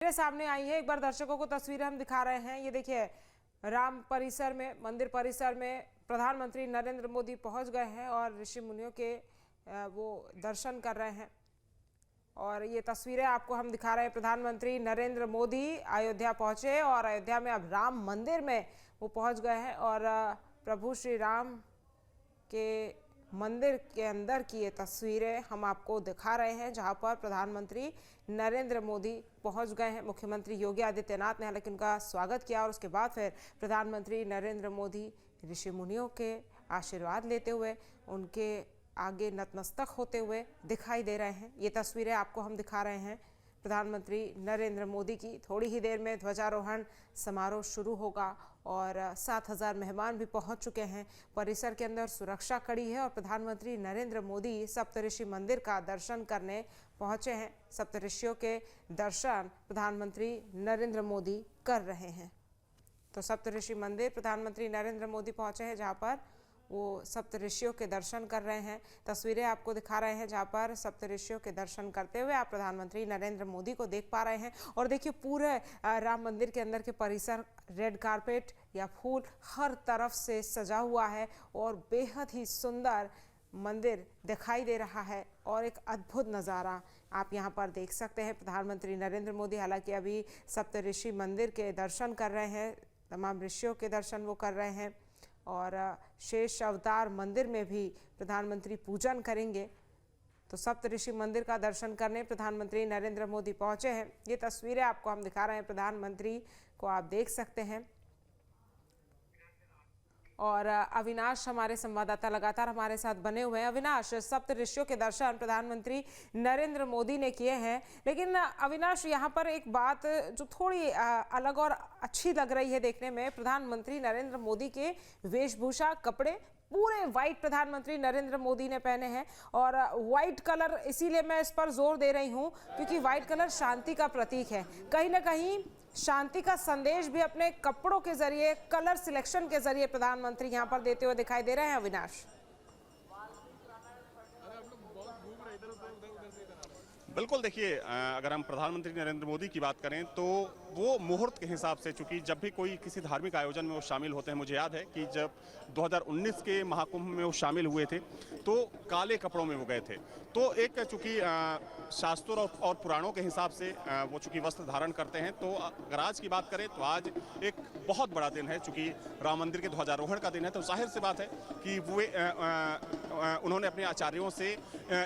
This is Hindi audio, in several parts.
मेरे सामने आई है। एक बार दर्शकों को तस्वीरें हम दिखा रहे हैं। ये देखिए, राम परिसर में, मंदिर परिसर में प्रधानमंत्री नरेंद्र मोदी पहुंच गए हैं और ऋषि मुनियों के वो दर्शन कर रहे हैं। और ये तस्वीरें आपको हम दिखा रहे हैं। प्रधानमंत्री नरेंद्र मोदी अयोध्या पहुंचे और अयोध्या में अब राम मंदिर में वो पहुंच गए हैं और प्रभु श्री राम के मंदिर के अंदर की ये तस्वीरें हम आपको दिखा रहे हैं, जहां पर प्रधानमंत्री नरेंद्र मोदी पहुंच गए हैं। मुख्यमंत्री योगी आदित्यनाथ ने हालांकि उनका स्वागत किया और उसके बाद फिर प्रधानमंत्री नरेंद्र मोदी ऋषि मुनियों के आशीर्वाद लेते हुए उनके आगे नतमस्तक होते हुए दिखाई दे रहे हैं। ये तस्वीरें आपको हम दिखा रहे हैं प्रधानमंत्री नरेंद्र मोदी की। थोड़ी ही देर में ध्वजारोहण समारोह शुरू होगा और 7,000 मेहमान भी पहुंच चुके हैं। परिसर के अंदर सुरक्षा कड़ी है और प्रधानमंत्री नरेंद्र मोदी सप्तऋषि मंदिर का दर्शन करने पहुंचे हैं। सप्तऋषियों के दर्शन प्रधानमंत्री नरेंद्र मोदी कर रहे हैं। तो सप्तऋषि मंदिर प्रधानमंत्री नरेंद्र मोदी पहुंचे हैं, जहां पर वो सप्तऋषियों के दर्शन कर रहे हैं। तस्वीरें आपको दिखा रहे हैं जहां पर सप्तऋषियों के दर्शन करते हुए आप प्रधानमंत्री नरेंद्र मोदी को देख पा रहे हैं। और देखिए, पूरे राम मंदिर के अंदर के परिसर रेड कारपेट या फूल हर तरफ से सजा हुआ है और बेहद ही सुंदर मंदिर दिखाई दे रहा है और एक अद्भुत नज़ारा आप यहाँ पर देख सकते हैं। प्रधानमंत्री नरेंद्र मोदी हालांकि अभी सप्तऋषि मंदिर के दर्शन कर रहे हैं, तमाम ऋषियों के दर्शन वो कर रहे हैं और शेष अवतार मंदिर में भी प्रधानमंत्री पूजन करेंगे। तो सप्तऋषि मंदिर का दर्शन करने प्रधानमंत्री नरेंद्र मोदी पहुंचे हैं। ये तस्वीरें आपको हम दिखा रहे हैं, प्रधानमंत्री को आप देख सकते हैं। और अविनाश हमारे संवाददाता लगातार हमारे साथ बने हुए हैं। अविनाश, सप्तऋषियों के दर्शन प्रधानमंत्री नरेंद्र मोदी ने किए हैं, लेकिन अविनाश यहाँ पर एक बात जो थोड़ी अलग और अच्छी लग रही है देखने में, प्रधानमंत्री नरेंद्र मोदी के वेशभूषा, कपड़े पूरे व्हाइट प्रधानमंत्री नरेंद्र मोदी ने पहने हैं। और व्हाइट कलर इसीलिए मैं इस पर जोर दे रही हूं क्योंकि व्हाइट कलर शांति का प्रतीक है। कहीं ना कहीं शांति का संदेश भी अपने कपड़ों के जरिए, कलर सिलेक्शन के जरिए प्रधानमंत्री यहां पर देते हुए दिखाई दे रहे हैं। अविनाश, बिल्कुल, देखिए, अगर हम प्रधानमंत्री नरेंद्र मोदी की बात करें तो वो मुहूर्त के हिसाब से, चूंकि जब भी कोई किसी धार्मिक आयोजन में वो शामिल होते हैं, मुझे याद है कि जब 2019 के महाकुंभ में वो शामिल हुए थे तो काले कपड़ों में वो गए थे। तो एक चूंकि शास्त्रों और पुराणों के हिसाब से वो चूंकि वस्त्र धारण करते हैं, तो अगर आज की बात करें तो आज एक बहुत बड़ा दिन है। चूंकि राम मंदिर के ध्वजारोहण का दिन है, तो जाहिर सी बात है कि वो उन्होंने अपने आचार्यों से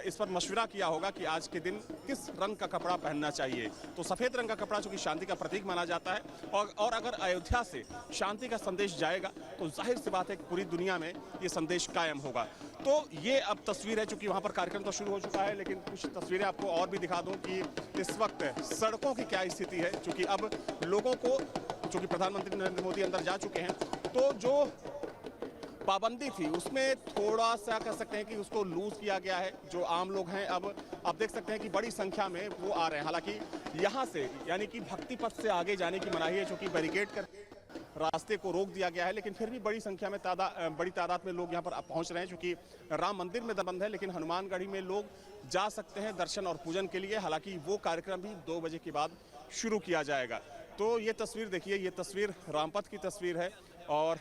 इस पर मशवरा किया होगा कि आज के दिन किस रंग का कपड़ा पहनना चाहिए। तो सफ़ेद रंग का कपड़ा चूंकि शांति का प्रतीक माना जाता है और अगर अयोध्या से शांति का संदेश जाएगा तो जाहिर सी बात है कि पूरी दुनिया में ये संदेश कायम होगा। तो ये अब तस्वीर है, चूंकि वहाँ पर कार्यक्रम तो शुरू हो चुका है, लेकिन कुछ तस्वीरें आपको और भी दिखा दूँ कि इस वक्त सड़कों की क्या स्थिति है। चूँकि अब लोगों को, चूँकि प्रधानमंत्री नरेंद्र मोदी अंदर जा चुके हैं, तो जो पाबंदी थी उसमें थोड़ा सा कह सकते हैं कि उसको लूज किया गया है। जो आम लोग हैं अब आप देख सकते हैं कि बड़ी संख्या में वो आ रहे हैं। हालांकि यहाँ से, यानी कि भक्ति पथ से आगे जाने की मनाही है, चूंकि बैरिकेड कर रास्ते को रोक दिया गया है, लेकिन फिर भी बड़ी संख्या में बड़ी तादाद में लोग यहाँ पर पहुँच रहे हैं। चूंकि राम मंदिर में बंद है, लेकिन हनुमानगढ़ी में लोग जा सकते हैं दर्शन और पूजन के लिए। हालांकि वो कार्यक्रम भी 2 बजे के बाद शुरू किया जाएगा। तो ये तस्वीर देखिए, ये तस्वीर रामपथ की तस्वीर है। और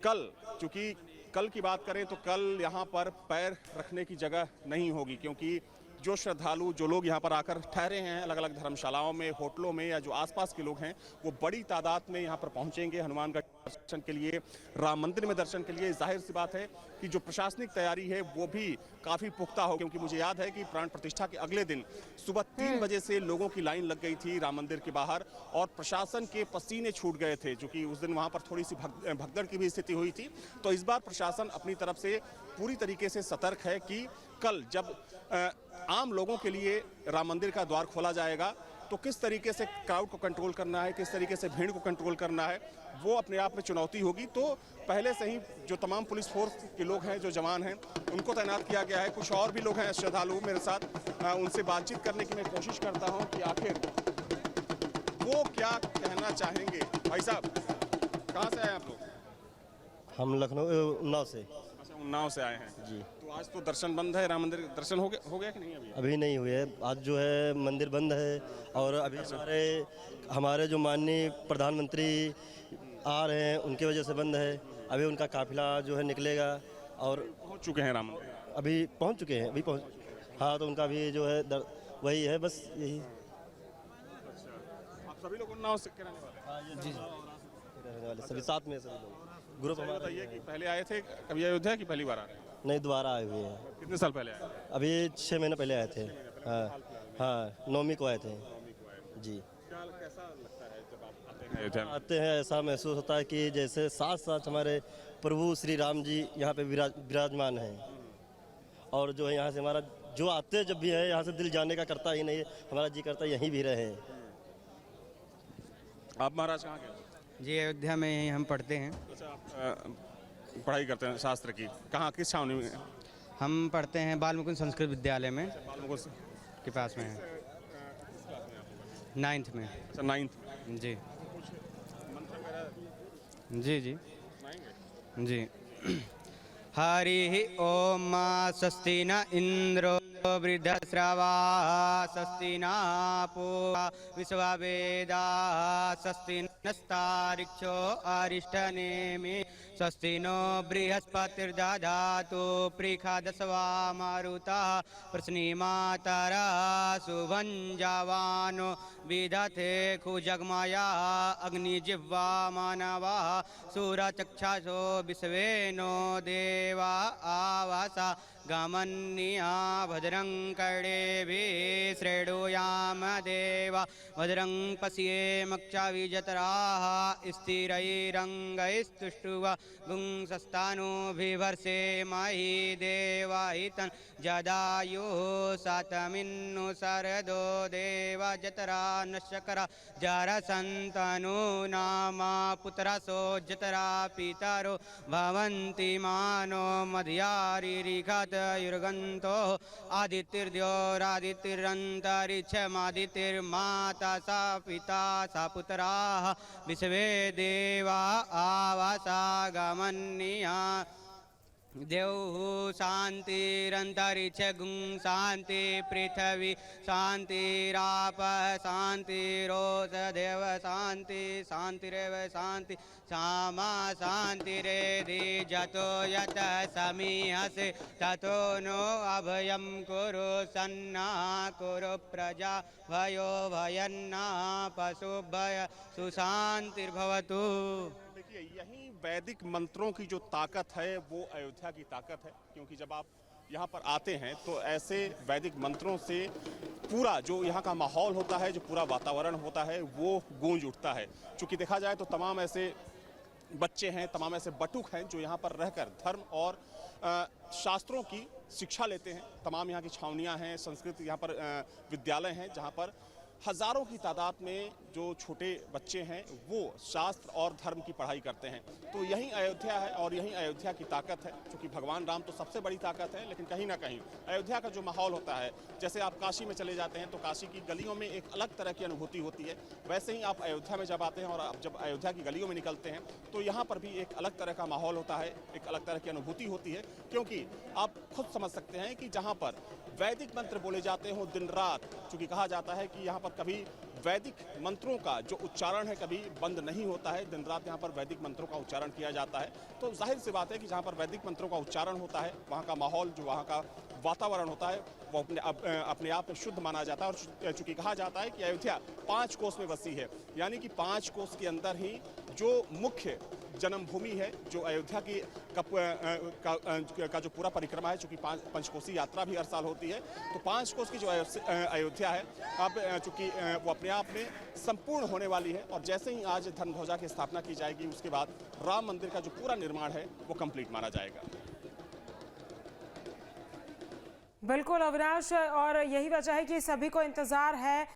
कल, चूँकि कल की बात करें तो कल यहाँ पर पैर रखने की जगह नहीं होगी, क्योंकि जो श्रद्धालु, जो लोग यहाँ पर आकर ठहरे हैं अलग अलग धर्मशालाओं में, होटलों में, या जो आसपास के लोग हैं, वो बड़ी तादाद में यहाँ पर पहुँचेंगे हनुमानगढ़ दर्शन के लिए, राम मंदिर में दर्शन के लिए। जाहिर सी बात है कि जो प्रशासनिक तैयारी है वो भी काफ़ी पुख्ता हो, क्योंकि मुझे याद है कि प्राण प्रतिष्ठा के अगले दिन सुबह 3 बजे से लोगों की लाइन लग गई थी राम मंदिर के बाहर और प्रशासन के पसीने छूट गए थे। क्योंकि उस दिन वहाँ पर थोड़ी सी भगदड़ की भी स्थिति हुई थी। तो इस बार प्रशासन अपनी तरफ से पूरी तरीके से सतर्क है कि कल जब आम लोगों के लिए राम मंदिर का द्वार खोला जाएगा तो किस तरीके से क्राउड को कंट्रोल करना है, किस तरीके से भीड़ को कंट्रोल करना है, वो अपने आप में चुनौती होगी। तो पहले से ही जो तमाम पुलिस फोर्स के लोग हैं, जो जवान हैं, उनको तैनात किया गया है। कुछ और भी लोग हैं श्रद्धालु मेरे साथ, उनसे बातचीत करने की मैं कोशिश करता हूँ कि आखिर वो क्या कहना चाहेंगे। भाई साहब, कहाँ से आए आप लोग? हम लखनऊ, उन्नाव से। अच्छा, उन्नाव से आए हैं जी। तो आज तो दर्शन बंद है, राम मंदिर दर्शन हो गया कि नहीं अभी? अभी नहीं हुए है। आज जो है मंदिर बंद है और अभी हमारे जो माननीय प्रधानमंत्री आ रहे हैं उनकी वजह से बंद है। अभी उनका काफिला जो है निकलेगा और पहुंच चुके हैं राम मंदिर? अभी पहुंच चुके हैं, अभी पहुंच। हाँ, तो उनका भी जो है वही है, बस यही। आप सभी लोग उन्नाव से के रहने वाले हैं? जी रहने वाले सभी साथ में, सभी लोग ग्रुप अच्छा, ये हमारा। बताइए कि पहले आए थे कभी अयोध्या की पहली बार आ रहे हैं? नहीं, दोबारा आए हुए हैं। कितने साल पहले आए? अभी 6 महीने पहले आए थे। हाँ हाँ, 9वीं को आए थे जी। कैसा लगता है जब आप आते हैं अयोध्या में? आते हैं ऐसा महसूस होता है कि जैसे साथ साथ हमारे प्रभु श्री राम जी यहाँ पे विराजमान हैं। और जो है यहाँ से हमारा जो आते जब भी है यहाँ से दिल जाने का करता ही नहीं है, हमारा जी करता है यहीं भी रहे। आप महाराज कहाँ गए? जी, अयोध्या में ही हम पढ़ते हैं। अच्छा, आप पढ़ाई करते हैं शास्त्र की, कहाँ किस छावनी में? हम पढ़ते हैं बाल मुकुंद संस्कृत विद्यालय में बालमुकुंद से? के पास में है, 9th में। अच्छा, 9th में। जी मंत्र वगैरह जी जी सुनाएंगे? जी। हरि ओम स्वस्ति न इंद्रो वृद्धश्रवा स्वस्ति न पूर्वा विश्ववेदा स्वस्ति नस्तारिक्षो अरिष्टनेमि स्वस्ति नो बृहस्पतिर्दधातु पृखदस्वा मारुतः प्रश्निमातरा सुभञ्जवानो विदथे खुजगमया अग्निजिह्वा मानवा सूरचक्षासो विश्वे नो देवा आवासा गामन्या भद्रं कर्णेभिः श्रेणुयाम देवा भद्रं पश्येमक्षाविजतराः स्थिरैरङ्गैस्तुष्टुवा गुंसस्तानुभिवर्षे महि देवाहितं जदायुः सातमिन्नु शरदो देवा जतरा नशकरा जरसन्तनु नाम पुत्रसो जतरा पितरो भवन्ति मानो मध्यारिरिघत युर्गन्तो आदित्यर्द्योरादित्यरन्तरिक्षमादित्यर्माता सा पिता सा पुत्राः विश्वे देवा आवासा गमन्या देव शांतिरंतरिक्ष गुं शांति पृथ्वी शांतिराप शांतिरोष देव शांति शांतिरेव शांति सामा शांतिरेधि जतो यत समीहसे ततो नो अभयं कुरु सन्ना कुरु प्रजा भयो भयन्ना पशुभय सुशांतिर्भवतु। देखिए, यही वैदिक मंत्रों की जो ताकत है वो अयोध्या की ताकत है, क्योंकि जब आप यहाँ पर आते हैं तो ऐसे वैदिक मंत्रों से पूरा जो यहाँ का माहौल होता है, जो पूरा वातावरण होता है वो गूंज उठता है। चूँकि देखा जाए तो तमाम ऐसे बच्चे हैं, तमाम ऐसे बटुक हैं जो यहाँ पर रहकर धर्म और शास्त्रों की शिक्षा लेते हैं। तमाम यहाँ की छावनियाँ हैं, संस्कृत यहाँ पर विद्यालय हैं जहाँ पर हज़ारों की तादाद में जो छोटे बच्चे हैं वो शास्त्र और धर्म की पढ़ाई करते हैं। तो यही अयोध्या है और यही अयोध्या की ताकत है, क्योंकि भगवान राम तो सबसे बड़ी ताकत है, लेकिन कहीं ना कहीं अयोध्या का जो माहौल होता है, जैसे आप काशी में चले जाते हैं तो काशी की गलियों में एक अलग तरह की अनुभूति होती है, वैसे ही आप अयोध्या में जब आते हैं और आप जब अयोध्या की गलियों में निकलते हैं तो यहाँ पर भी एक अलग तरह का माहौल होता है, एक अलग तरह की अनुभूति होती है। क्योंकि आप खुद समझ सकते हैं कि जहाँ पर वैदिक मंत्र बोले जाते हों दिन रात, चूँकि कहा जाता है कि यहाँ पर कभी वैदिक मंत्रों का जो उच्चारण है कभी बंद नहीं होता है, दिन रात यहाँ पर वैदिक मंत्रों का उच्चारण किया जाता है। तो जाहिर सी बात है कि जहाँ पर वैदिक मंत्रों का उच्चारण होता है वहाँ का माहौल, जो वहाँ का वातावरण होता है वो अपने आप में शुद्ध माना जाता है। और चूँकि कहा जाता है कि अयोध्या 5 कोस में बसी है, यानी कि 5 कोस के अंदर ही जो मुख्य जन्मभूमि है, जो अयोध्या की का जो पूरा परिक्रमा है, चूँकि पंचकोसी यात्रा भी हर साल होती है, तो 5 कोस की जो अयोध्या है अब चूँकि वो अपने आप में संपूर्ण होने वाली है। और जैसे ही आज धर्मध्वजा की स्थापना की जाएगी उसके बाद राम मंदिर का जो पूरा निर्माण है वो कंप्लीट माना जाएगा। बिल्कुल अविनाश, और यही वजह है कि सभी को इंतजार है